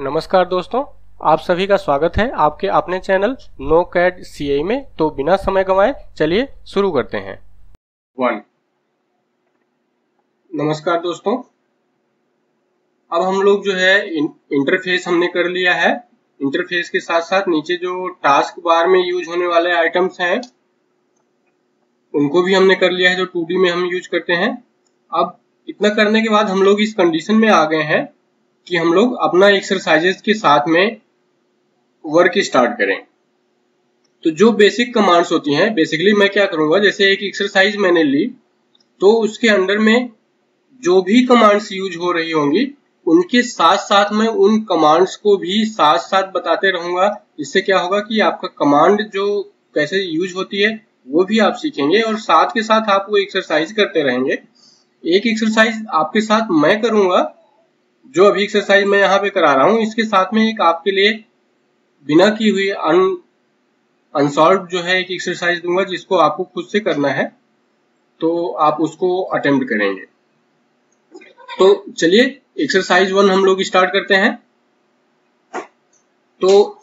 नमस्कार दोस्तों, आप सभी का स्वागत है आपके अपने चैनल नो कैड सीआई में। तो बिना समय गंवाए चलिए शुरू करते हैं। 1 नमस्कार दोस्तों, अब हम लोग जो है इंटरफेस हमने कर लिया है। इंटरफेस के साथ साथ नीचे जो टास्क बार में यूज होने वाले आइटम्स हैं उनको भी हमने कर लिया है, जो 2D में हम यूज करते हैं। अब इतना करने के बाद हम लोग इस कंडीशन में आ गए हैं कि हम लोग अपना एक्सरसाइजेस के साथ में वर्क स्टार्ट करें। तो जो बेसिक कमांड्स होती हैं, बेसिकली मैं क्या करूंगा, जैसे एक एक्सरसाइज मैंने ली तो उसके अंदर में जो भी कमांड्स यूज हो रही होंगी उनके साथ साथ में उन कमांड्स को भी साथ साथ बताते रहूंगा। इससे क्या होगा कि आपका कमांड जो कैसे यूज होती है वो भी आप सीखेंगे और साथ के साथ आप वो एक्सरसाइज करते रहेंगे। एक एक्सरसाइज आपके साथ मैं करूंगा, जो अभी एक्सरसाइज मैं यहाँ पे करा रहा हूँ, इसके साथ में एक आपके लिए बिना की हुई अनसॉल्व जो है एक एक्सरसाइज दूंगा जिसको आपको खुद से करना है, तो आप उसको अटेम्प्ट करेंगे। तो चलिए एक्सरसाइज 1 हम लोग स्टार्ट करते हैं। तो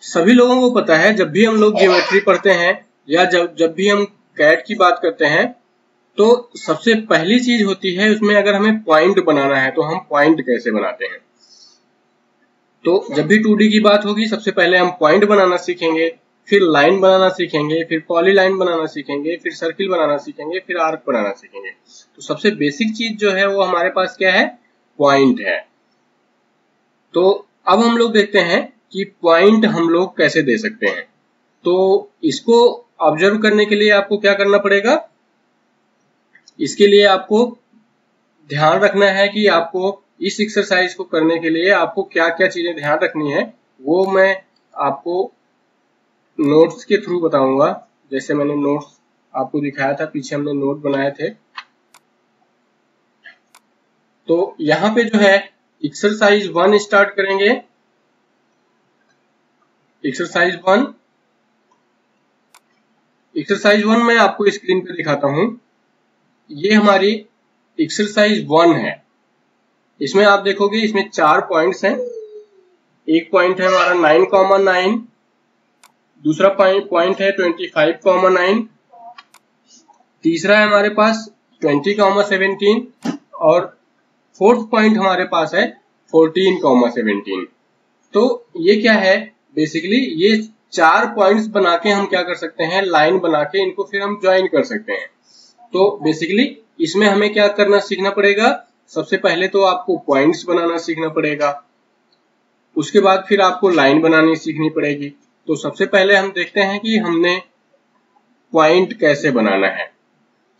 सभी लोगों को पता है, जब भी हम लोग ज्योमेट्री पढ़ते हैं या जब भी हम कैड की बात करते हैं तो सबसे पहली चीज होती है उसमें, अगर हमें पॉइंट बनाना है तो हम पॉइंट कैसे बनाते हैं। तो जब भी 2D की बात होगी सबसे पहले हम पॉइंट बनाना सीखेंगे, फिर लाइन बनाना सीखेंगे, फिर पॉली लाइन बनाना सीखेंगे, फिर सर्किल बनाना सीखेंगे, फिर आर्क बनाना सीखेंगे। तो सबसे बेसिक चीज जो है वो हमारे पास क्या है, पॉइंट है। तो अब हम लोग देखते हैं कि पॉइंट हम लोग कैसे दे सकते हैं। तो इसको ऑब्जर्व करने के लिए आपको क्या करना पड़ेगा, इसके लिए आपको ध्यान रखना है कि आपको इस एक्सरसाइज को करने के लिए आपको क्या क्या चीजें ध्यान रखनी है, वो मैं आपको नोट्स के थ्रू बताऊंगा। जैसे मैंने नोट्स आपको दिखाया था, पीछे हमने नोट बनाए थे। तो यहाँ पे जो है एक्सरसाइज 1 स्टार्ट करेंगे। एक्सरसाइज 1 मैं आपको स्क्रीन पे दिखाता हूं। ये हमारी एक्सरसाइज 1 है। इसमें आप देखोगे इसमें 4 पॉइंट्स हैं। एक पॉइंट है हमारा 9,9, दूसरा पॉइंट है 25,9, तीसरा है हमारे पास 20,17 और फोर्थ पॉइंट हमारे पास है 14,17। तो ये क्या है, बेसिकली ये 4 पॉइंट्स बना के हम क्या कर सकते हैं, लाइन बना के इनको फिर हम ज्वाइन कर सकते हैं। तो बेसिकली इसमें हमें क्या करना सीखना पड़ेगा, सबसे पहले तो आपको पॉइंट्स बनाना सीखना पड़ेगा, उसके बाद फिर आपको लाइन बनानी सीखनी पड़ेगी। तो सबसे पहले हम देखते हैं कि हमने पॉइंट कैसे बनाना है।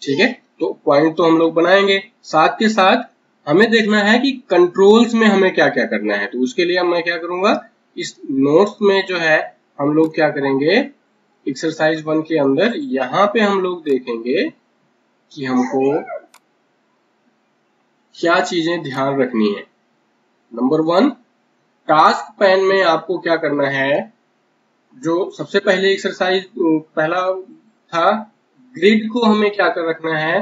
ठीक है, तो पॉइंट तो हम लोग बनाएंगे, साथ के साथ हमें देखना है कि कंट्रोल्स में हमें क्या क्या करना है। तो उसके लिए मैं क्या करूंगा, इस नोट्स में जो है हम लोग क्या करेंगे, एक्सरसाइज 1 के अंदर यहाँ पे हम लोग देखेंगे कि हमको क्या चीजें ध्यान रखनी है। नंबर 1, टास्क पैन में आपको क्या करना है, जो सबसे पहले एक्सरसाइज पहला था, ग्रिड को हमें क्या कर रखना है,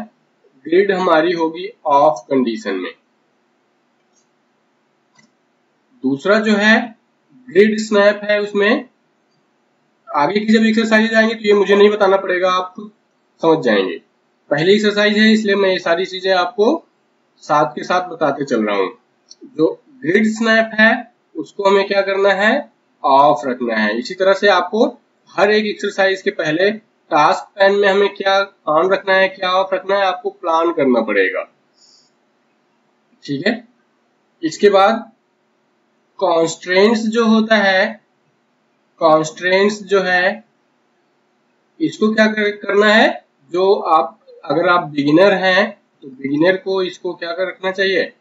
ग्रिड हमारी होगी ऑफ कंडीशन में। दूसरा जो है ग्रिड स्नैप है, उसमें आगे की जब एक्सरसाइज आएंगे तो ये मुझे नहीं बताना पड़ेगा, आप खुद समझ जाएंगे। पहली एक्सरसाइज है इसलिए मैं ये सारी चीजें आपको साथ के साथ बताते चल रहा हूं। जो ग्रिड स्नैप है उसको हमें क्या करना है, ऑफ रखना है। इसी तरह से आपको हर एक एक्सरसाइज के पहले टास्क पैन में हमें क्या ऑन रखना है, क्या ऑफ रखना है, आपको प्लान करना पड़ेगा। ठीक है, इसके बाद कॉन्स्ट्रेंट्स जो होता है, कॉन्स्ट्रेंट्स जो है इसको क्या करना है, जो आप अगर आप बिगिनर हैं तो बिगिनर को इसको क्या कर रखना चाहिए,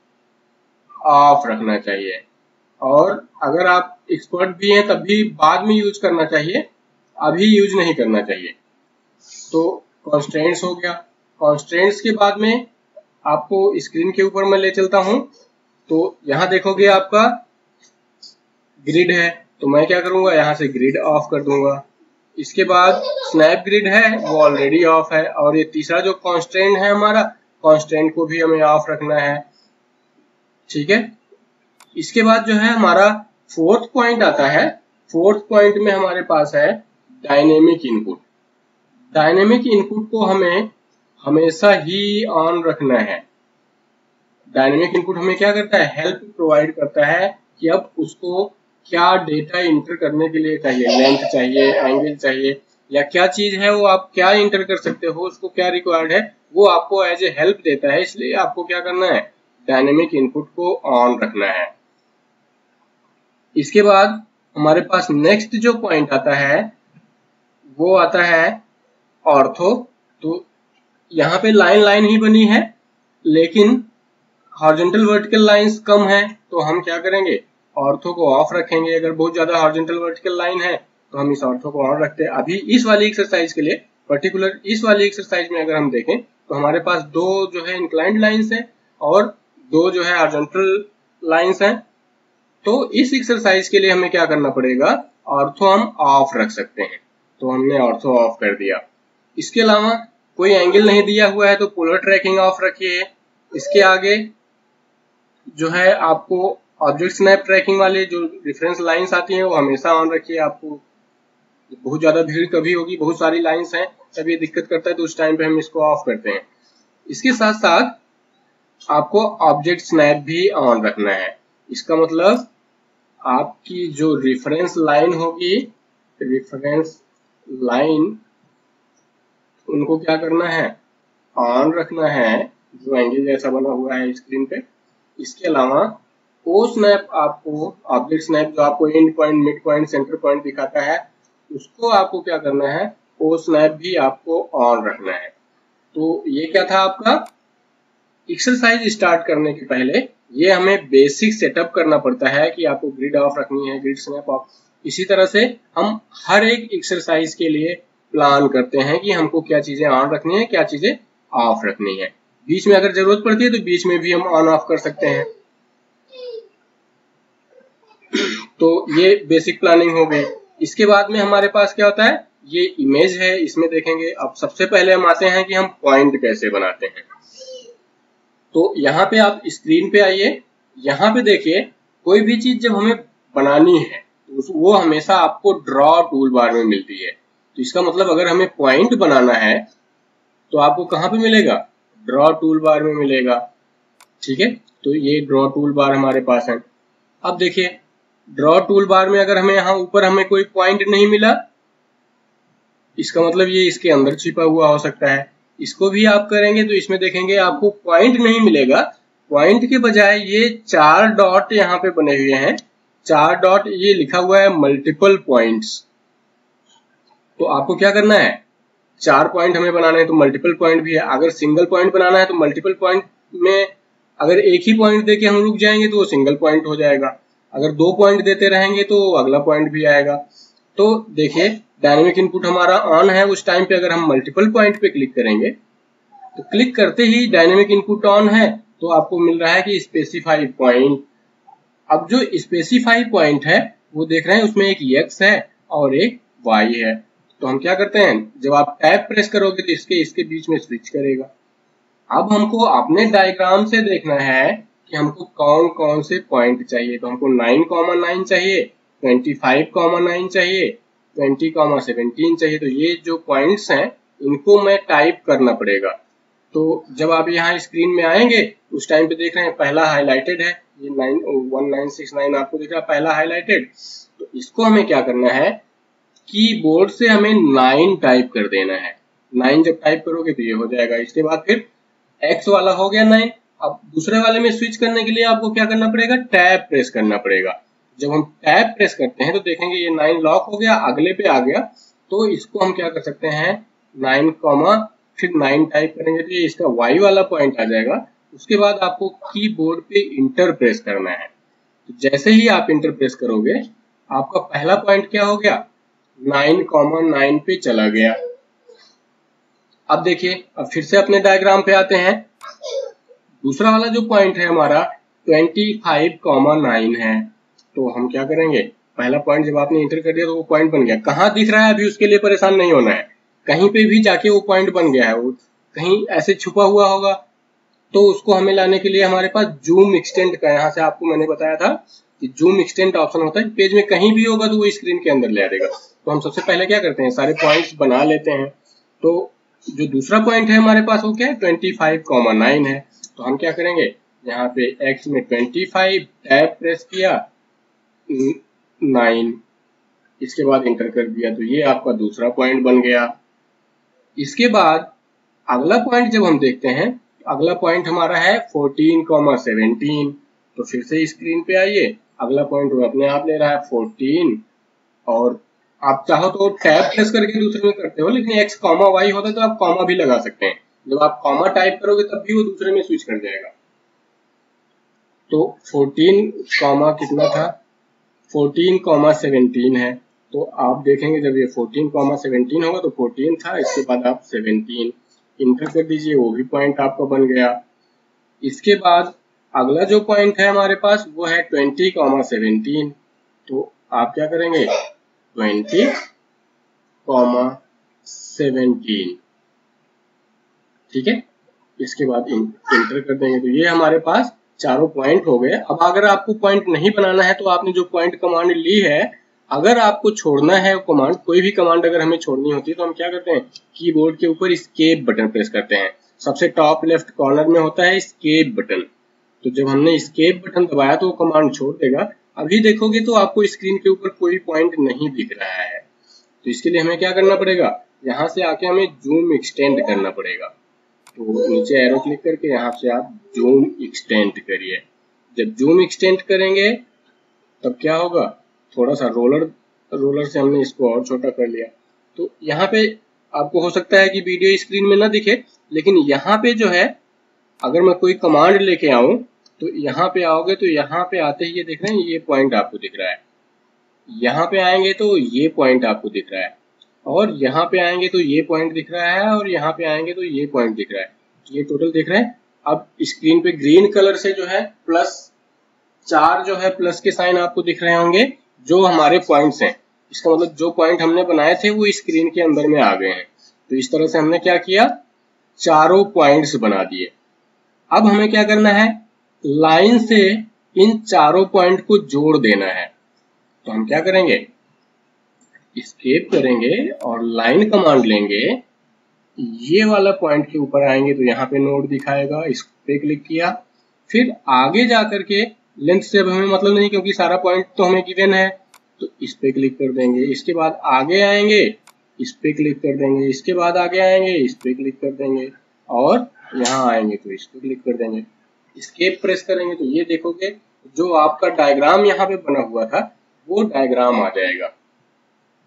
ऑफ रखना चाहिए। और अगर आप एक्सपर्ट भी हैं तब भी बाद में यूज करना चाहिए, अभी यूज नहीं करना चाहिए। तो कॉन्स्ट्रेंट्स हो गया। कॉन्स्ट्रेंट्स के बाद में आपको स्क्रीन के ऊपर मैं ले चलता हूं। तो यहां देखोगे आपका ग्रिड है, तो मैं क्या करूंगा, यहां से ग्रिड ऑफ कर दूंगा। इसके बाद स्नैप ग्रिड है, वो ऑलरेडी ऑफ है। और ये तीसरा जो कॉन्स्ट्रेंट है हमारा, कॉन्स्ट्रेंट को भी हमें ऑफ रखना है। ठीक है, इसके बाद जो है हमारा फोर्थ पॉइंट आता है। फोर्थ पॉइंट में हमारे पास है डायनेमिक इनपुट। डायनेमिक इनपुट को हमें हमेशा ही ऑन रखना है। डायनेमिक इनपुट हमें क्या करता है, हेल्प प्रोवाइड करता है कि अब उसको क्या डेटा इंटर करने के लिए चाहिए, लेंथ चाहिए, एंगल चाहिए, या क्या चीज है वो आप क्या इंटर कर सकते हो, उसको क्या रिक्वायर्ड है, वो आपको एज ए हेल्प देता है। इसलिए आपको क्या करना है, डायनेमिक इनपुट को ऑन रखना है। इसके बाद हमारे पास नेक्स्ट जो पॉइंट आता है वो आता है ऑर्थो। तो यहाँ पे लाइन लाइन ही बनी है, लेकिन हॉरिजॉन्टल वर्टिकल लाइंस कम है, तो हम क्या करेंगे, ऑर्थो को ऑफ रखेंगे। अगर बहुत ज्यादा हॉरिजॉन्टल वर्टिकल लाइन है तो हम इस ऑर्थो को ऑन रखते हैं। अभी इस वाली एक्सरसाइज के लिए, पर्टिकुलर इस वाली एक्सरसाइज में अगर हम देखें तो हमारे पास दो जो है इंक्लाइंड लाइंस है और दो जो है हॉरिजॉन्टल लाइंस हैं। तो इस एक्सरसाइज के लिए हमें क्या करना पड़ेगा, ऑर्थो हम ऑफ रख सकते हैं, तो हमने ऑर्थो ऑफ कर दिया। इसके अलावा कोई एंगल नहीं दिया हुआ है तो पोलर ट्रैकिंग ऑफ रखिए। इसके आगे जो है आपको ऑब्जेक्ट स्नैप ट्रैकिंग वाले जो रेफरेंस लाइंस आती हैं वो हमेशा ऑन रखिए। आपको बहुत ज्यादा भीड़ कभी होगी, बहुत सारी लाइंस हैं, तब ये दिक्कत करता है, तो उस टाइम पे हम इसको ऑफ करते हैं। इसके साथ साथ आपको ऑब्जेक्ट स्नैप भी ऑन रखना है। इसका मतलब आपकी जो रेफरेंस लाइन होगी, रेफरेंस लाइन, उनको क्या करना है, ऑन रखना है, जो एंगल जैसा बना हुआ है स्क्रीन पे। इसके अलावा ओ स्नैप, आपको ऑब्जेक्ट स्नैप जो आपको and point, mid point, centre point दिखाता है, उसको आपको क्या करना है, ओ स्नैप भी आपको ऑन रखना है। तो ये क्या था आपका एक्सरसाइज स्टार्ट करने के पहले ये हमें बेसिक सेटअप करना पड़ता है कि आपको ग्रिड ऑफ रखनी है, ग्रिड स्नैप ऑफ। इसी तरह से हम हर एक एक्सरसाइज के लिए प्लान करते हैं कि हमको क्या चीजें ऑन रखनी है, क्या चीजें ऑफ रखनी है। बीच में अगर जरूरत पड़ती है तो बीच में भी हम ऑन ऑफ कर सकते हैं। तो ये बेसिक प्लानिंग हो गई। इसके बाद में हमारे पास क्या होता है, ये इमेज है, इसमें देखेंगे। अब सबसे पहले हम आते हैं कि हम पॉइंट कैसे बनाते हैं। तो यहाँ पे आप स्क्रीन पे आइए, यहाँ पे देखिए, कोई भी चीज जब हमें बनानी है तो वो हमेशा आपको ड्रॉ टूल बार में मिलती है। तो इसका मतलब अगर हमें पॉइंट बनाना है तो आपको कहाँ पे मिलेगा, ड्रॉ टूल बार में मिलेगा। ठीक है, तो ये ड्रॉ टूल बार हमारे पास है। अब देखिए, ड्रॉ टूल बार में अगर हमें यहाँ ऊपर हमें कोई पॉइंट नहीं मिला, इसका मतलब ये इसके अंदर छिपा हुआ हो सकता है। इसको भी आप करेंगे तो इसमें देखेंगे आपको पॉइंट नहीं मिलेगा, पॉइंट के बजाय ये 4 डॉट यहाँ पे बने हुए हैं। 4 डॉट, ये लिखा हुआ है मल्टीपल पॉइंट्स। तो आपको क्या करना है, 4 पॉइंट हमें बनाने हैं तो मल्टीपल पॉइंट भी है। अगर सिंगल पॉइंट बनाना है तो मल्टीपल पॉइंट में अगर एक ही पॉइंट देके हम रुक जाएंगे तो वो सिंगल पॉइंट हो जाएगा। अगर 2 पॉइंट देते रहेंगे तो अगला पॉइंट भी आएगा। तो देखिए, डायनेमिक इनपुट हमारा ऑन है, उस टाइम पे अगर हम मल्टीपल पॉइंट पे क्लिक करेंगे तो क्लिक करते ही डायनेमिक इनपुट ऑन है, तो आपको मिल रहा है कि स्पेसिफाई पॉइंट। अब जो स्पेसिफाई पॉइंट है वो देख रहे हैं, उसमें एक x है और एक y है। तो हम क्या करते हैं, जब आप टैब प्रेस करोगे तो इसके बीच में स्विच करेगा। अब हमको अपने डायग्राम से देखना है कि हमको कौन कौन से पॉइंट चाहिए। तो हमको 9,9 चाहिए, 25,9 चाहिए, 20,17 चाहिए। तो ये जो पॉइंट्स हैं इनको मैं टाइप करना पड़ेगा। तो जब आप यहाँ स्क्रीन में आएंगे उस टाइम पे देख रहे हैं पहला हाईलाइटेड है, ये 1969 आपको दिख रहा है पहला हाईलाइटेड। तो इसको हमें क्या करना है, कीबोर्ड से हमें 9 टाइप कर देना है। 9 जब टाइप करोगे तो ये हो जाएगा। इसके बाद फिर X वाला हो गया 9। अब दूसरे वाले में स्विच करने के लिए आपको क्या करना पड़ेगा, टैब प्रेस करना पड़ेगा। जब हम टैब प्रेस करते हैं तो देखेंगे ये 9 लॉक हो गया, अगले पे आ गया। तो इसको हम क्या कर सकते हैं, 9, फिर 9 टाइप करेंगे तो ये इसका Y वाला पॉइंट आ जाएगा। उसके बाद आपको कीबोर्ड पे इंटर प्रेस करना है। तो जैसे ही आप इंटर प्रेस करोगे आपका पहला पॉइंट क्या हो गया, 9,9 पे चला गया। अब देखिए, अब फिर से अपने डायग्राम पे आते हैं। दूसरा वाला जो पॉइंट है हमारा 25,9 है। तो हम क्या करेंगे, पहला पॉइंट जब आपने इंटर कर दिया तो वो पॉइंट बन गया। कहाँ दिख रहा है अभी उसके लिए परेशान नहीं होना है, कहीं पे भी जाके वो पॉइंट बन गया है। वो कहीं ऐसे छुपा हुआ होगा, तो उसको हमें लाने के लिए हमारे पास जूम एक्सटेंड का, यहाँ से आपको मैंने बताया था जूम एक्सटेंड ऑप्शन होता है, पेज में कहीं भी होगा तो वो स्क्रीन के अंदर ले आ देगा। तो हम सबसे पहले क्या करते हैं, सारे पॉइंट्स बना लेते हैं। तो जो दूसरा पॉइंट है हमारे पास वो क्या है, 25,9 है। तो हम क्या करेंगे, यहाँ पे x में 25 टैब प्रेस किया, 9, इसके बाद इंटर कर दिया, तो ये आपका दूसरा पॉइंट बन गया। इसके बाद अगला पॉइंट जब हम देखते हैं, अगला पॉइंट हमारा है 14,17। तो फिर से स्क्रीन पे आइए, अगला पॉइंट वो अपने आप ले रहा है 14, और आप चाहो तो टैब प्रेस करके दूसरे में करते हो, लेकिन x कॉमा y होता है तो आप कॉमा भी लगा सकते हैं। जब आप कॉमा टाइप करोगे तब भी वो दूसरे में स्विच कर जाएगा। तो 14 कॉमा कितना था, 14,17 है। तो आप देखेंगे जब ये 14,17 होगा तो 14 था, इसके बाद आप 17 इंटर कर दीजिए, वो भी पॉइंट आपका बन गया। इसके बाद अगला जो पॉइंट है हमारे पास वो है 20,17। तो आप क्या करेंगे, 20,17, ठीक है। इसके बाद इंटर कर देंगे, तो ये हमारे पास चारों पॉइंट हो गए। अब अगर आपको पॉइंट नहीं बनाना है तो आपने जो पॉइंट कमांड ली है, अगर आपको छोड़ना है कमांड, कोई भी कमांड अगर हमें छोड़नी होती है तो हम क्या करते हैं, कीबोर्ड के ऊपर एस्केप बटन प्रेस करते हैं। सबसे टॉप लेफ्ट कॉर्नर में होता है एस्केप बटन। तो जब हमने एस्केप बटन दबाया तो वो कमांड छोड़ देगा। अभी देखोगे तो आपको स्क्रीन के ऊपर कोई पॉइंट नहीं दिख रहा है। तो इसके लिए हमें क्या करना पड़ेगा, यहाँ से आके हमें जूम एक्सटेंड करना पड़ेगा। तो नीचे एरो क्लिक करके यहाँ से आप जूम एक्सटेंड करिए। जब जूम एक्सटेंड करेंगे तब क्या होगा, थोड़ा सा रोलर से हमने इसको और छोटा कर लिया। तो यहाँ पे आपको हो सकता है कि वीडियो स्क्रीन में ना दिखे, लेकिन यहाँ पे जो है अगर मैं कोई कमांड लेके आऊं तो यहाँ पे आओगे तो यहाँ पे आते ही ये देख रहे हैं, ये पॉइंट आपको दिख रहा है। यहाँ पे आएंगे तो ये पॉइंट आपको दिख रहा है, और यहाँ पे आएंगे तो ये पॉइंट दिख रहा है, और यहाँ पे आएंगे तो ये पॉइंट दिख रहा है। ये टोटल दिख रहा है। अब स्क्रीन पे ग्रीन कलर से जो है +4 जो है प्लस के साइन आपको दिख रहे होंगे, जो हमारे पॉइंट्स हैं। इसका मतलब जो पॉइंट हमने बनाए थे वो स्क्रीन के अंदर में आ गए हैं। तो इस तरह से हमने क्या किया, चारों पॉइंट्स बना दिए। अब हमें क्या करना है, लाइन से इन चारों पॉइंट को जोड़ देना है। तो हम क्या करेंगे, एस्केप करेंगे और लाइन कमांड लेंगे। ये वाला पॉइंट के ऊपर आएंगे तो यहाँ पे नोड दिखाएगा, इस पे क्लिक किया। फिर आगे जाकर के लेंथ से अब हमें मतलब नहीं, क्योंकि सारा पॉइंट तो हमें गिवन है, तो इस पे क्लिक कर देंगे। इसके बाद आगे आएंगे, इस पे क्लिक कर देंगे। इसके बाद आगे आएंगे, इस पे क्लिक कर देंगे, और यहाँ आएंगे तो इस पे क्लिक कर देंगे। एस्केप प्रेस करेंगे तो ये देखोगे जो आपका डायग्राम यहाँ पे बना हुआ था वो डायग्राम आ जाएगा,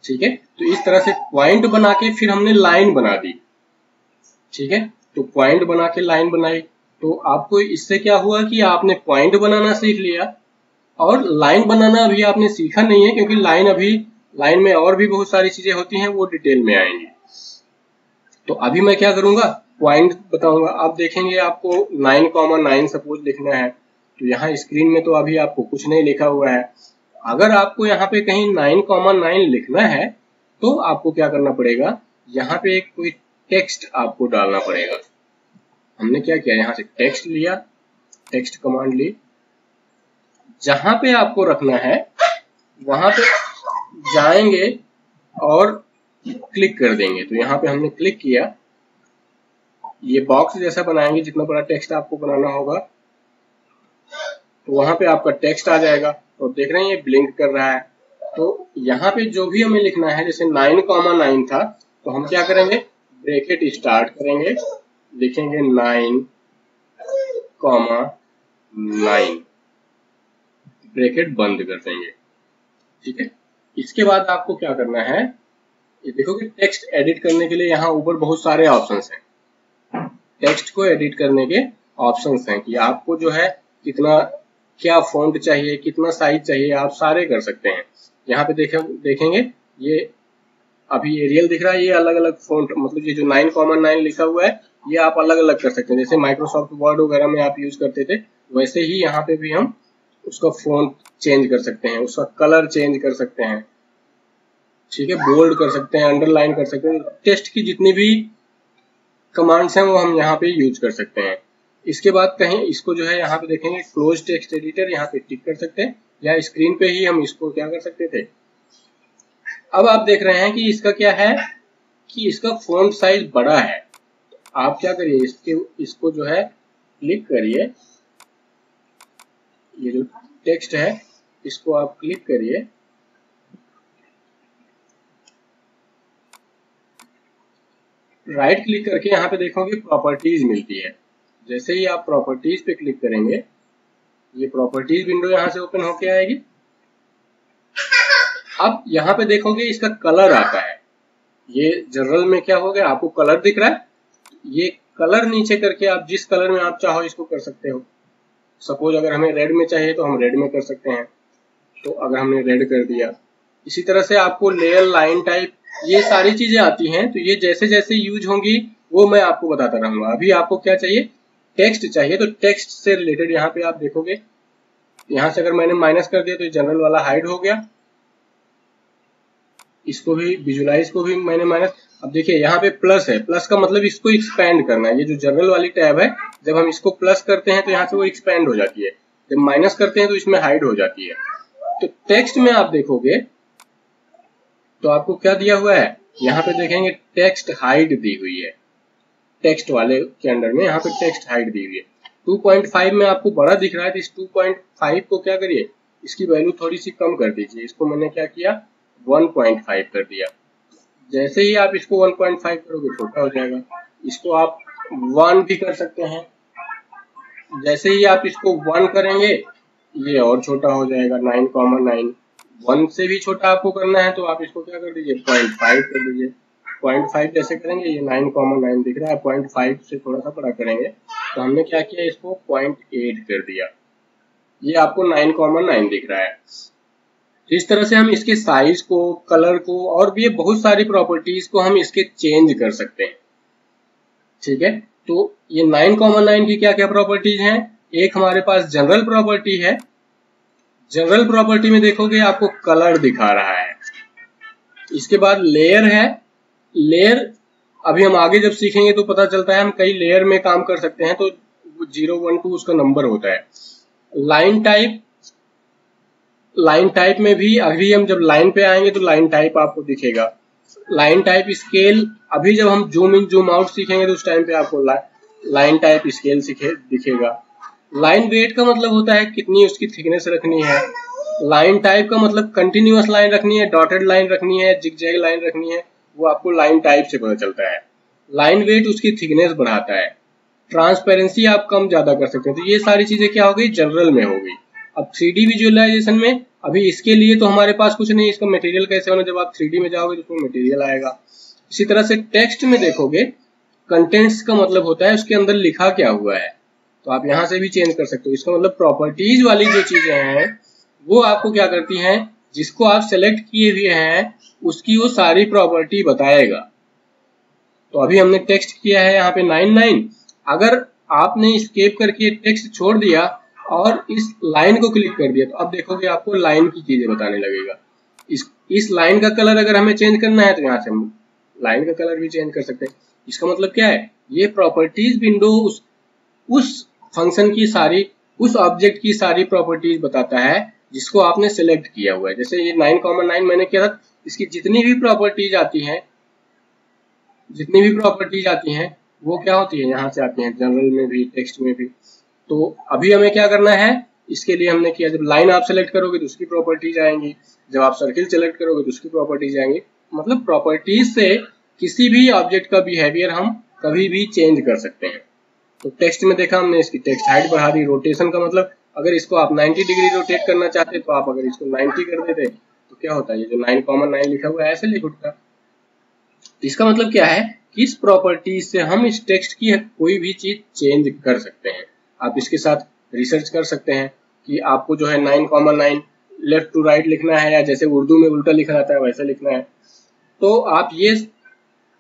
ठीक है। तो इस तरह से पॉइंट बना के फिर हमने लाइन बना दी, ठीक है। तो पॉइंट बना के लाइन बनाई, तो आपको इससे क्या हुआ कि आपने पॉइंट बनाना सीख लिया, और लाइन बनाना अभी आपने सीखा नहीं है, क्योंकि लाइन में और भी बहुत सारी चीजें होती हैं, वो डिटेल में आएंगी। तो अभी मैं क्या करूंगा, पॉइंट बताऊंगा। आप देखेंगे आपको 9,9 सपोज लिखना है, तो यहाँ स्क्रीन में तो अभी आपको कुछ नहीं लिखा हुआ है। अगर आपको यहाँ पे कहीं 9,9 लिखना है तो आपको क्या करना पड़ेगा, यहाँ पे एक कोई टेक्स्ट आपको डालना पड़ेगा। हमने क्या किया, यहाँ से टेक्स्ट लिया, टेक्स्ट कमांड ली, जहां पे आपको रखना है वहां पे जाएंगे और क्लिक कर देंगे। तो यहाँ पे हमने क्लिक किया, ये बॉक्स जैसा बनाएंगे, जितना बड़ा टेक्स्ट आपको बनाना होगा तो वहां पे आपका टेक्स्ट आ जाएगा। और देख रहे हैं ये ब्लिंक कर रहा है। तो यहाँ पे जो भी हमें लिखना है, जैसे 9,9 था, तो हम क्या करेंगे, ब्रैकेट स्टार्ट करेंगे, लिखेंगे 9,9, ब्रैकेट बंद कर देंगे, ठीक है। इसके बाद आपको क्या करना है, ये देखो कि टेक्स्ट एडिट करने के लिए यहाँ ऊपर बहुत सारे ऑप्शंस हैं। टेक्स्ट को एडिट करने के ऑप्शंस हैं कि आपको जो है कितना क्या फॉन्ट चाहिए, कितना साइज चाहिए, आप सारे कर सकते हैं। यहाँ पे देखेंगे ये अभी एरियल दिख रहा है, ये अलग अलग फॉन्ट, मतलब ये जो 9,9 लिखा हुआ है ये आप अलग अलग कर सकते हैं। जैसे माइक्रोसॉफ्ट वर्ड वगैरह में आप यूज करते थे, वैसे ही यहाँ पे भी हम उसका फॉन्ट चेंज कर सकते हैं, उसका कलर चेंज कर सकते हैं, ठीक है, बोल्ड कर सकते हैं, अंडरलाइन कर सकते हैं। टेक्स्ट की जितनी भी कमांड्स हैं वो हम यहाँ पे यूज कर सकते हैं। इसके बाद कहीं इसको जो है यहाँ पे देखेंगे क्लोज टेक्स्ट एडिटर, यहाँ पे टिक कर सकते हैं। या स्क्रीन पे ही हम इसको क्या कर सकते थे। अब आप देख रहे हैं कि इसका क्या है कि इसका फॉन्ट साइज बड़ा है। आप क्या करिए, इसको जो है क्लिक करिए, ये जो टेक्स्ट है इसको आप क्लिक करिए, राइट क्लिक करके यहाँ पे देखोगे प्रॉपर्टीज मिलती है। जैसे ही आप प्रॉपर्टीज पे क्लिक करेंगे, ये प्रॉपर्टीज विंडो यहाँ से ओपन होके आएगी। अब यहाँ पे देखोगे इसका कलर आता है। ये जनरल में क्या हो गया, आपको कलर दिख रहा है, ये कलर नीचे करके आप जिस कलर में आप चाहो इसको कर सकते हो। सपोज अगर हमें रेड में चाहिए तो हम रेड में कर सकते हैं, तो अगर हमने रेड कर दिया। इसी तरह से आपको लेयर, लाइन टाइप, ये सारी चीजें आती हैं, तो ये जैसे जैसे यूज होंगी वो मैं आपको बताता रहूंगा। अभी आपको क्या चाहिए, टेक्स्ट चाहिए, तो टेक्स्ट से रिलेटेड यहाँ पे आप देखोगे, यहाँ से अगर मैंने माइनस कर दिया तो जनरल वाला हाइड हो गया, इसको भी विजुलाइज को भी मैंने माइनस। अब देखिए यहाँ पे प्लस है, प्लस का मतलब इसको एक्सपैंड करना है। ये जो जनरल वाली टैब है, जब हम इसको प्लस करते हैं तो यहाँ से वो एक्सपैंड हो जाती है, जब माइनस करते हैं तो इसमें हाइड हो जाती है। तो टेक्स्ट में आप देखोगे तो आपको क्या दिया हुआ है, यहाँ पे देखेंगे टेक्स्ट हाइड दी हुई है। टेक्स्ट वाले के अंडर में यहाँ पे टेक्स्ट हाइड दी हुई है। 2.5 में आपको बड़ा दिख रहा है, तो इस 2.5 को क्या करिए, इसकी वैल्यू थोड़ी सी कम कर दीजिए। इसको मैंने क्या किया, 1.5 कर दिया। जैसे ही आप इसको 1.5 करोगे छोटा हो जाएगा। इसको आप 1 भी कर सकते हैं। जैसे ही आप इसको 1 करेंगे ये और छोटा हो जाएगा, 9,9। 1 से भी छोटा आपको करना है तो आप इसको क्या कर दीजिए, 0.5 कर दीजिए। 0.5 जैसे करेंगे ये 9,9 दिख रहा है, 0.5 से थोड़ा सा बड़ा करेंगे तो हमने क्या किया, इसको 0.8 कर दिया। ये आपको 9,9 दिख रहा है। इस तरह से हम इसके साइज को, कलर को और भी बहुत सारी प्रॉपर्टीज को हम इसके चेंज कर सकते हैं। ठीक है, तो ये 9,9 की क्या क्या प्रॉपर्टीज हैं। एक हमारे पास जनरल प्रॉपर्टी है। जनरल प्रॉपर्टी में देखोगे आपको कलर दिखा रहा है। इसके बाद लेयर है। लेयर अभी हम आगे जब सीखेंगे तो पता चलता है हम कई लेयर में काम कर सकते हैं, तो 0, 1, 2 उसका नंबर होता है। लाइन टाइप, लाइन टाइप में भी अभी हम जब लाइन पे आएंगे तो लाइन टाइप आपको दिखेगा। लाइन टाइप स्केल, अभी जब हम जूम इन जूम आउट सीखेंगे तो उस टाइम पे आपको लाइन टाइप स्केल दिखेगा। लाइन वेट का मतलब होता है कितनी उसकी थिकनेस रखनी है। लाइन टाइप का मतलब कंटिन्यूअस लाइन रखनी है, डॉटेड लाइन रखनी है, जिगजैग लाइन रखनी है, वो आपको लाइन टाइप से पता चलता है। लाइन वेट उसकी थिकनेस बढ़ाता है। ट्रांसपेरेंसी आप कम ज्यादा कर सकते हैं। तो ये सारी चीजें क्या हो गई, जनरल में हो गई। अब 3D विजुअलाइजेशन में अभी इसके लिए तो हमारे पास कुछ नहीं, इसका मटेरियल कैसे होना, जब आप 3D में जाओगे तो उसमें मटेरियल आएगा। इसी तरह से टेक्स्ट में देखोगे, कंटेंट्स का मतलब होता है उसके अंदर लिखा क्या हुआ है, तो आप यहाँ से भी चेंज कर सकते हो। इसका मतलब प्रॉपर्टीज वाली जो चीजें हैं वो आपको क्या करती हैं, जिसको आप सेलेक्ट किए हुए हैं उसकी वो सारी प्रॉपर्टी बताएगा। तो अभी हमने टेक्स्ट किया है यहाँ पे 9,9। अगर आपने एस्केप करके टेक्स्ट छोड़ दिया और इस लाइन को क्लिक कर दिया तो अब देखोगे आपको लाइन की चीजें बताने लगेगा। इस लाइन का कलर अगर हमें चेंज करना है तो यहाँ से हम लाइन का कलर भी चेंज कर सकते हैं। इसका मतलब क्या है, ये प्रॉपर्टीज विंडो उस फंक्शन की सारी, उस ऑब्जेक्ट की सारी प्रॉपर्टीज बताता है जिसको आपने सेलेक्ट किया हुआ है। जैसे ये 9,9 मैंने किया था, इसकी जितनी भी प्रॉपर्टीज आती हैं, जितनी भी प्रॉपर्टीज आती हैं वो क्या होती है, यहाँ से आती हैं, जनरल में भी, टेक्स्ट में भी। तो अभी हमें क्या करना है, इसके लिए हमने किया, जब लाइन आप सेलेक्ट करोगे तो उसकी प्रॉपर्टीज आएंगी, जब आप सर्किल सेलेक्ट करोगे तो उसकी प्रॉपर्टीज आएंगी। मतलब प्रॉपर्टीज से किसी भी ऑब्जेक्ट का बिहेवियर हम कभी भी चेंज कर सकते हैं। तो टेक्स्ट में देखा हमने, इसकी टेक्स्ट हाइट बढ़ा दी। रोटेशन का मतलब अगर इसको आप 90 डिग्री रोटेट करना चाहते तो आप अगर इसको 90 कर देते तो क्या होता है, ये जो 9,9 लिखा हुआ है ऐसे लिख उठता। इसका मतलब क्या है कि इस प्रॉपर्टी से हम इस टेक्स्ट की कोई भी चीज चेंज कर सकते हैं। आप इसके साथ रिसर्च कर सकते हैं कि आपको जो है 9,9 लेफ्ट टू राइट लिखना है या जैसे उर्दू में उल्टा लिखा जाता है वैसा लिखना है, तो आप ये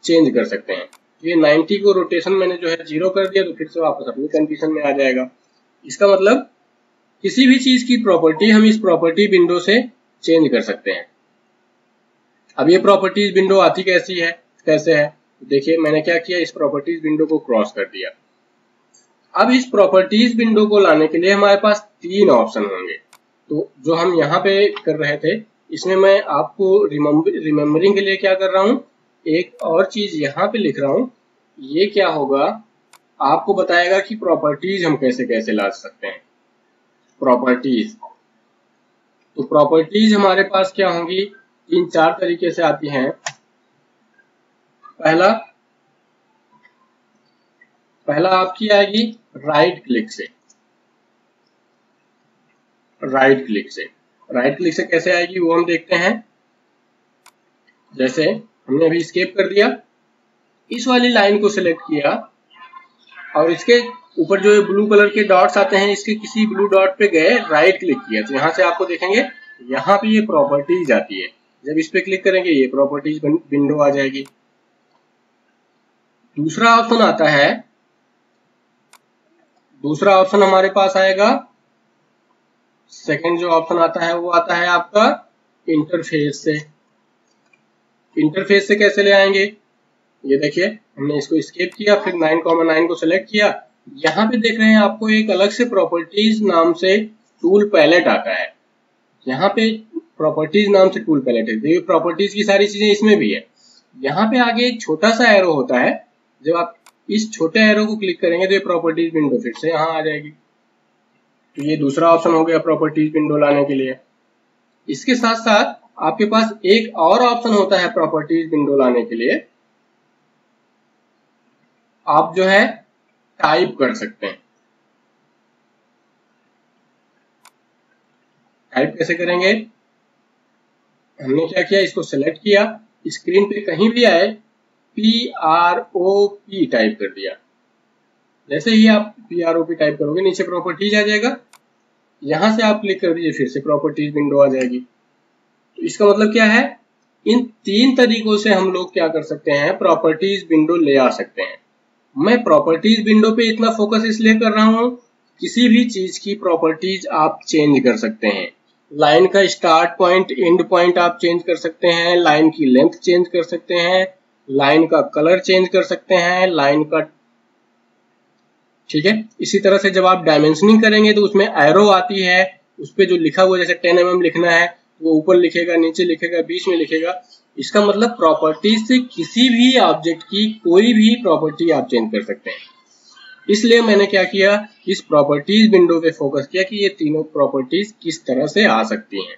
चेंज कर सकते हैं। ये 90 को रोटेशन मैंने जो है 0 कर दिया तो फिर से वापस अपनी कंडीशन में आ जाएगा। इसका मतलब किसी भी चीज की प्रॉपर्टी हम इस प्रॉपर्टी विंडो से चेंज कर सकते हैं। अब ये प्रॉपर्टीज विंडो आती कैसे है, देखिए मैंने क्या किया, इस प्रॉपर्टीज विंडो को क्रॉस कर दिया। अब इस प्रॉपर्टीज विंडो को लाने के लिए हमारे पास 3 ऑप्शन होंगे। तो जो हम यहाँ पे कर रहे थे, इसमें मैं आपको रिमेम्बरिंग के लिए क्या कर रहा हूँ, एक और चीज यहाँ पे लिख रहा हूँ। ये क्या होगा, आपको बताएगा कि प्रॉपर्टीज हम कैसे कैसे ला सकते हैं। प्रॉपर्टीज, तो प्रॉपर्टीज हमारे पास क्या होंगी, 3-4 तरीके से आती हैं। पहला आपकी आएगी राइट क्लिक से। राइट क्लिक से कैसे आएगी वो हम देखते हैं। जैसे हमने अभी एस्केप कर दिया, इस वाली लाइन को सिलेक्ट किया और इसके ऊपर जो ब्लू कलर के डॉट्स आते हैं, इसके किसी ब्लू डॉट पे गए, राइट क्लिक किया, तो यहाँ से आपको देखेंगे यहाँ पे ये प्रॉपर्टीज आती है। जब इस पे क्लिक करेंगे ये प्रॉपर्टीज विंडो आ जाएगी। दूसरा ऑप्शन हमारे पास आएगा, सेकंड जो ऑप्शन आता है वो आता है आपका इंटरफेस से। इंटरफेस से कैसे ले आएंगे, ये देखिए हमने इसको एस्केप किया, फिर 9,9 को सिलेक्ट किया। यहाँ पे देख रहे हैं आपको एक अलग से प्रॉपर्टीज नाम से टूल पैलेट आता है। यहाँ पे प्रॉपर्टीज नाम से टूल पैलेट है, ये प्रॉपर्टीज की सारी चीजें इसमें भी है। यहाँ पे आगे एक छोटा सा एरो होता है, जब आप इस छोटे एरो को क्लिक करेंगे तो ये प्रॉपर्टीज विंडो फिर से यहाँ आ जाएगी। तो ये दूसरा ऑप्शन हो गया प्रॉपर्टीज विंडो लाने के लिए। इसके साथ साथ आपके पास एक और ऑप्शन होता है प्रॉपर्टीज विंडो लाने के लिए, आप जो है टाइप कर सकते हैं। टाइप कैसे करेंगे, हमने क्या किया, इसको सेलेक्ट किया, स्क्रीन पे कहीं भी आए PROP टाइप कर दिया। जैसे ही आप PROP टाइप करोगे नीचे प्रॉपर्टीज आ जाएगा, यहां से आप क्लिक कर दीजिए, फिर से प्रॉपर्टीज विंडो आ जाएगी। तो इसका मतलब क्या है, इन 3 तरीकों से हम लोग क्या कर सकते हैं, प्रॉपर्टीज विंडो ले आ सकते हैं। मैं प्रॉपर्टीज विंडो पे इतना फोकस इसलिए कर रहा हूं, किसी भी चीज की प्रॉपर्टीज आप चेंज कर सकते हैं। लाइन का स्टार्ट पॉइंट, एंड पॉइंट आप चेंज कर सकते हैं, लाइन की लेंथ चेंज कर सकते हैं, लाइन का कलर चेंज कर सकते हैं, लाइन का, ठीक है। इसी तरह से जब आप डायमेंशनिंग करेंगे तो उसमें एरो आती है, उस पर जो लिखा हुआ, जैसे 10 mm लिखना है वो ऊपर लिखेगा, नीचे लिखेगा, बीच में लिखेगा। इसका मतलब प्रॉपर्टीज से किसी भी ऑब्जेक्ट की कोई भी प्रॉपर्टी आप चेंज कर सकते हैं। इसलिए मैंने क्या किया, इस प्रॉपर्टीज विंडो पे फोकस किया कि ये तीनों प्रॉपर्टीज किस तरह से आ सकती हैं।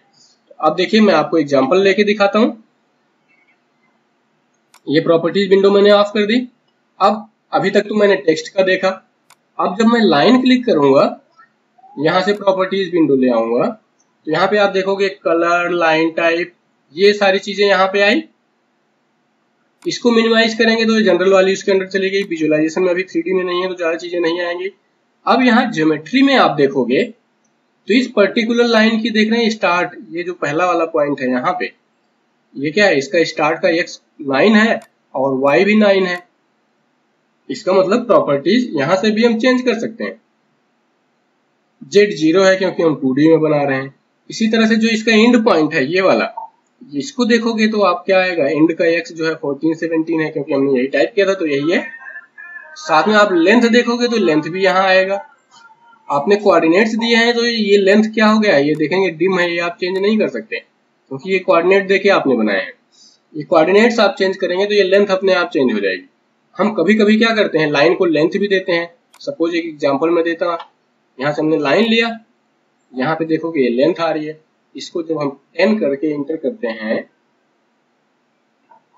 अब देखिए मैं आपको एग्जांपल लेके दिखाता हूं। ये प्रॉपर्टीज विंडो मैंने ऑफ कर दी। अब अभी तक तो मैंने टेक्स्ट का देखा, अब जब मैं लाइन क्लिक करूंगा, यहां से प्रॉपर्टीज विंडो ले आऊंगा, तो यहाँ पे आप देखोगे कलर, लाइन टाइप, ये सारी चीजें यहाँ पे आई। इसको मिनिमाइज करेंगे तो जनरल वाली उसके अंदर चली गई। विजुअलाइजेशन में अभी 3D में नहीं है तो ज्यादा चीजें नहीं आएंगी। अब यहाँ ज्योमेट्री में आप देखोगे तो इस पर्टिकुलर लाइन की देख रहे हैं स्टार्ट, ये जो पहला वाला पॉइंट है यहाँ पे, ये क्या है, इसका स्टार्ट का x 9 है और y भी 9 है। इसका मतलब प्रॉपर्टीज यहां से भी हम चेंज कर सकते हैं। z 0 है क्योंकि हम 2D में बना रहे हैं। इसी तरह से जो इसका एंड पॉइंट है ये वाला, इसको देखोगे तो आप क्या आएगा, एंड का x जो है 14, 17 है क्योंकि हमने यही टाइप किया था तो यही है। साथ में आप लेंथ देखोगे तो लेंथ भी यहाँ आएगा। आपने कोऑर्डिनेट्स दिए हैं तो ये लेंथ क्या हो गया, ये देखेंगे डिम है, ये आप चेंज नहीं कर सकते क्योंकि ये कोऑर्डिनेट देके आपने बनाए हैं। ये कोऑर्डिनेट्स आप चेंज करेंगे तो ये लेंथ अपने आप चेंज हो जाएगी। हम कभी कभी क्या करते हैं, लाइन को लेंथ भी देते हैं। सपोज एक एग्जांपल में देता हूं, यहाँ से हमने लाइन लिया, यहाँ पे देखोगे ये लेंथ आ रही है। इसको जब हम 10 करके इंटर करते हैं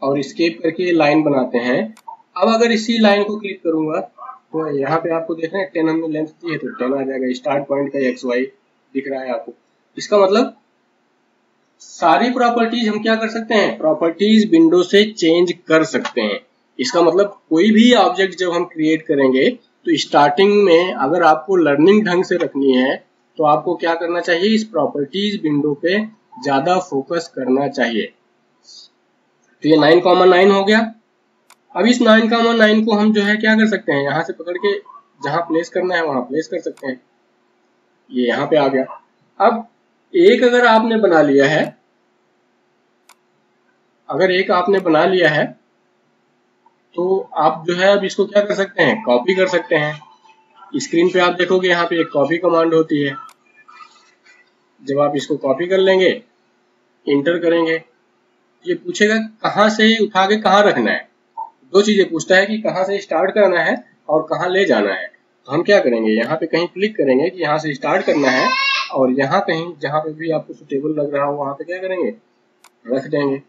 और एस्केप करके ये लाइन बनाते हैं, अब अगर इसी लाइन को क्लिक करूंगा तो यहाँ पे आपको देख रहे हैं 10 हमने लेंथ दी है तो 10 आ जाएगा। स्टार्ट पॉइंट का XY दिख रहा है आपको। इसका मतलब सारी प्रॉपर्टीज हम क्या कर सकते हैं, प्रॉपर्टीज विंडो से चेंज कर सकते हैं। इसका मतलब कोई भी ऑब्जेक्ट जब हम क्रिएट करेंगे तो स्टार्टिंग में अगर आपको लर्निंग ढंग से रखनी है तो आपको क्या करना चाहिए, इस प्रॉपर्टीज विंडो पे ज्यादा फोकस करना चाहिए। तो ये 9,9 हो गया। अब इस 9,9 को हम जो है क्या कर सकते हैं, यहाँ से पकड़ के जहां प्लेस करना है वहां प्लेस कर सकते हैं। ये यहाँ पे आ गया। अब एक अगर आपने बना लिया है, अगर एक आपने बना लिया है तो आप जो है अब इसको क्या कर सकते हैं, कॉपी कर सकते हैं। स्क्रीन पे आप देखोगे यहाँ पे एक कॉपी कमांड होती है, जब आप इसको कॉपी कर लेंगे, इंटर करेंगे, ये पूछेगा कहाँ से उठा के कहाँ रखना है। दो चीजें पूछता है कि कहाँ से स्टार्ट करना है और कहाँ ले जाना है। तो हम क्या करेंगे, यहाँ पे कहीं क्लिक करेंगे कि यहाँ से स्टार्ट करना है, और यहाँ कहीं जहाँ पे भी आपको सुटेबल लग रहा हो वहाँ पे क्या करेंगे, रख देंगे।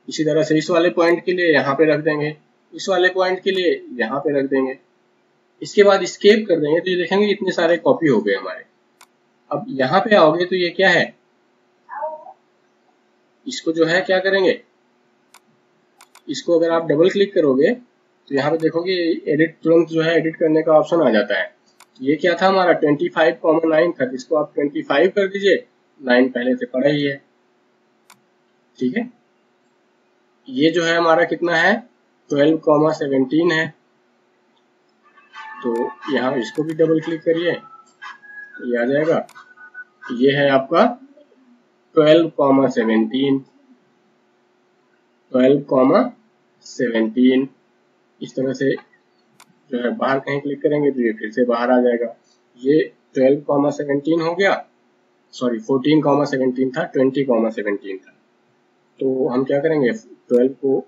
इसी तरह से इस वाले पॉइंट के लिए यहाँ पे रख देंगे, इस वाले पॉइंट के लिए यहाँ पे रख देंगे। इसके बाद स्केप कर देंगे तो ये देखेंगे इतने सारे कॉपी हो गए हमारे। अब यहाँ पे आओगे तो ये क्या है, इसको जो है क्या करेंगे, इसको अगर आप डबल क्लिक करोगे तो यहाँ पे देखोगे एडिट, तुरंत जो है एडिट करने का ऑप्शन आ जाता है। ये क्या था हमारा 25,9 था, इसको आप 25 कर दीजिए, 9 पहले से पड़ा ही है। ठीक है, ये जो है हमारा कितना है, 12,17 है। तो यहाँ इसको भी डबल क्लिक करिए, ये आ जाएगा। ये है आपका 12,17, 12,17। इस तरह से जो है बाहर कहीं क्लिक करेंगे तो ये फिर से बाहर आ जाएगा। ये 12,17 हो गया, सॉरी 14,17 था, 20,17 था। तो हम क्या करेंगे, 12 को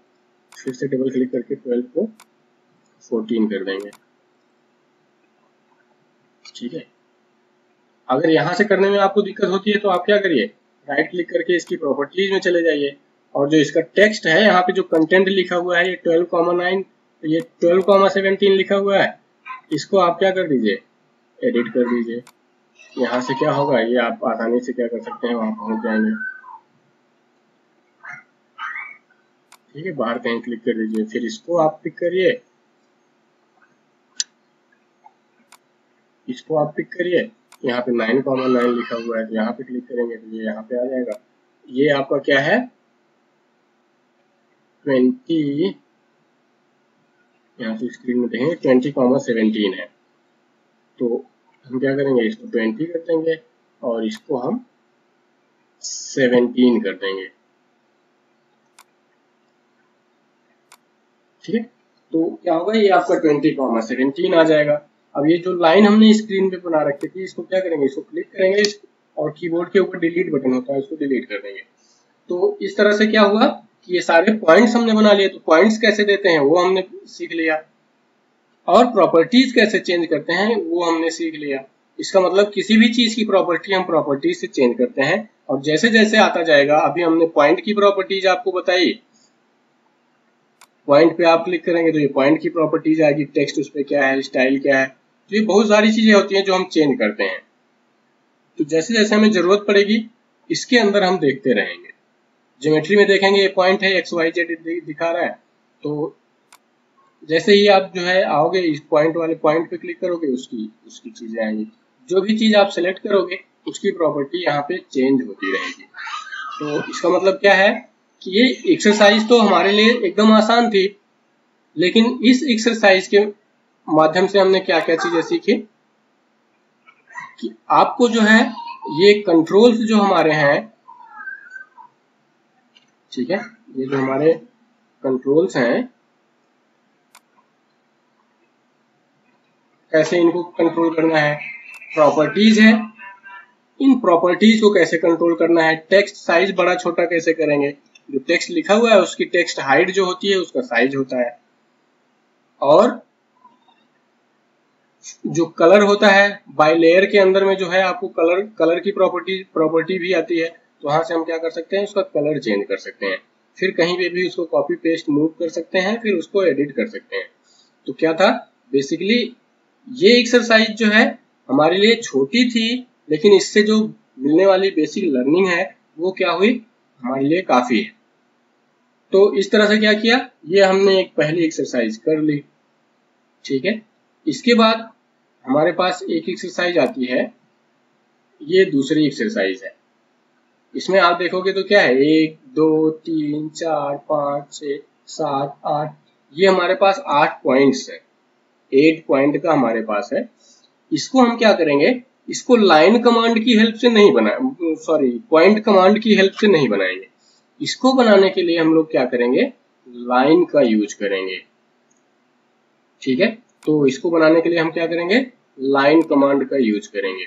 फिर से डबल क्लिक करके 12 को 14 कर देंगे। ठीक है, अगर यहाँ से करने में आपको दिक्कत होती है तो आप क्या करिए, राइट क्लिक करके इसकी प्रॉपर्टीज में चले जाइए, और जो इसका टेक्स्ट है यहाँ पे जो कंटेंट लिखा हुआ है ये 12,9, ये 12,17 लिखा हुआ है, इसको आप क्या कर दीजिए, एडिट कर दीजिए। यहाँ से क्या होगा, ये आप आसानी से क्या कर सकते हैं, वहां पहुंच जाएंगे। ठीक है, बाहर कहीं क्लिक कर दीजिए, फिर इसको आप पिक करिए, इसको आप पिक करिए, यहाँ पे 9,9 लिखा हुआ है तो यहाँ पे क्लिक करेंगे तो ये यहाँ पे आ जाएगा। ये आपका क्या है, 20, यहाँ से स्क्रीन में देखेंगे 20,17 है। तो हम क्या करेंगे, इसको 20 कर देंगे और इसको हम 17 कर देंगे। ठीक है, तो क्या होगा, ये आपका 20,17 आ जाएगा। अब ये जो लाइन हमने स्क्रीन पे बना रखी थी, इसको क्या करेंगे, इसको क्लिक करेंगे और कीबोर्ड के ऊपर डिलीट बटन होता है, उसको डिलीट कर देंगे। तो इस तरह से क्या हुआ कि ये सारे पॉइंट्स हमने बना लिए। तो पॉइंट्स कैसे देते हैं वो हमने सीख लिया, और प्रॉपर्टीज कैसे चेंज करते हैं वो हमने सीख लिया। इसका मतलब किसी भी चीज की प्रॉपर्टी हम प्रॉपर्टीज से चेंज करते हैं, और जैसे जैसे आता जाएगा, अभी हमने पॉइंट की प्रॉपर्टीज आपको बताई, पॉइंट पे आप क्लिक करेंगे तो ये पॉइंट की प्रॉपर्टीज आएगी, टेक्स्ट उस पर क्या है, स्टाइल क्या है, तो ये बहुत सारी चीजें होती हैं जो हम चेंज करते हैं। तो जैसे जैसे हमें जरूरत पड़ेगी इसके अंदर हम देखते रहेंगे। ज्योमेट्री में देखेंगे ये पॉइंट है, XYZ दिखा रहा है, तो जैसे ही आप जो है आओगे इस पॉइंट वाले पॉइंट पे क्लिक करोगे, उसकी चीजें आएंगी। जो भी चीज आप सेलेक्ट करोगे उसकी प्रॉपर्टी यहाँ पे चेंज होती रहेगी। तो इसका मतलब क्या है कि ये एक्सरसाइज तो हमारे लिए एकदम आसान थी, लेकिन इस एक्सरसाइज के माध्यम से हमने क्या क्या चीजें सीखी कि आपको जो है ये कंट्रोल्स जो हमारे हैं, ठीक है, ये जो हमारे कंट्रोल्स हैं, कैसे इनको कंट्रोल करना है, प्रॉपर्टीज है, इन प्रॉपर्टीज को कैसे कंट्रोल करना है, टेक्स्ट साइज बड़ा छोटा कैसे करेंगे, जो टेक्स्ट लिखा हुआ है उसकी टेक्स्ट हाइट जो होती है उसका साइज होता है, और जो कलर होता है बाय लेयर के अंदर में जो है आपको कलर की प्रॉपर्टी भी आती है, तो वहां से हम क्या कर सकते हैं, उसका कलर चेंज कर सकते हैं, फिर कहीं पे भी उसको कॉपी पेस्ट मूव कर सकते हैं, फिर उसको एडिट कर सकते हैं। तो क्या था, बेसिकली ये एक्सरसाइज जो है हमारे लिए छोटी थी, लेकिन इससे जो मिलने वाली बेसिक लर्निंग है वो क्या हुई, हमारे लिए काफी है। तो इस तरह से क्या किया, ये हमने एक पहली एक्सरसाइज कर ली। ठीक है, इसके बाद हमारे पास एक एक्सरसाइज आती है, ये दूसरी एक्सरसाइज है। इसमें आप देखोगे तो क्या है, 1 2 3 4 5 6 7 8, ये हमारे पास 8 पॉइंट्स है, 8 पॉइंट का हमारे पास है। इसको हम क्या करेंगे, इसको लाइन कमांड की हेल्प से नहीं बनाए, सॉरी पॉइंट कमांड की हेल्प से नहीं बनाएंगे। इसको बनाने के लिए हम लोग क्या करेंगे, लाइन का यूज करेंगे। ठीक है, तो इसको बनाने के लिए हम क्या करेंगे, लाइन कमांड का यूज करेंगे।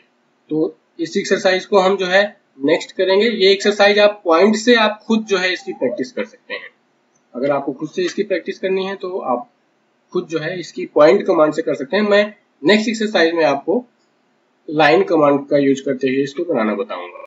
तो इस एक्सरसाइज को हम जो है नेक्स्ट करेंगे। ये एक्सरसाइज आप पॉइंट से आप खुद जो है इसकी प्रैक्टिस कर सकते हैं। अगर आपको खुद से इसकी प्रैक्टिस करनी है तो आप खुद जो है इसकी पॉइंट कमांड से कर सकते हैं। मैं नेक्स्ट एक्सरसाइज में आपको लाइन कमांड का यूज करते हुए इसको बनाना बताऊंगा।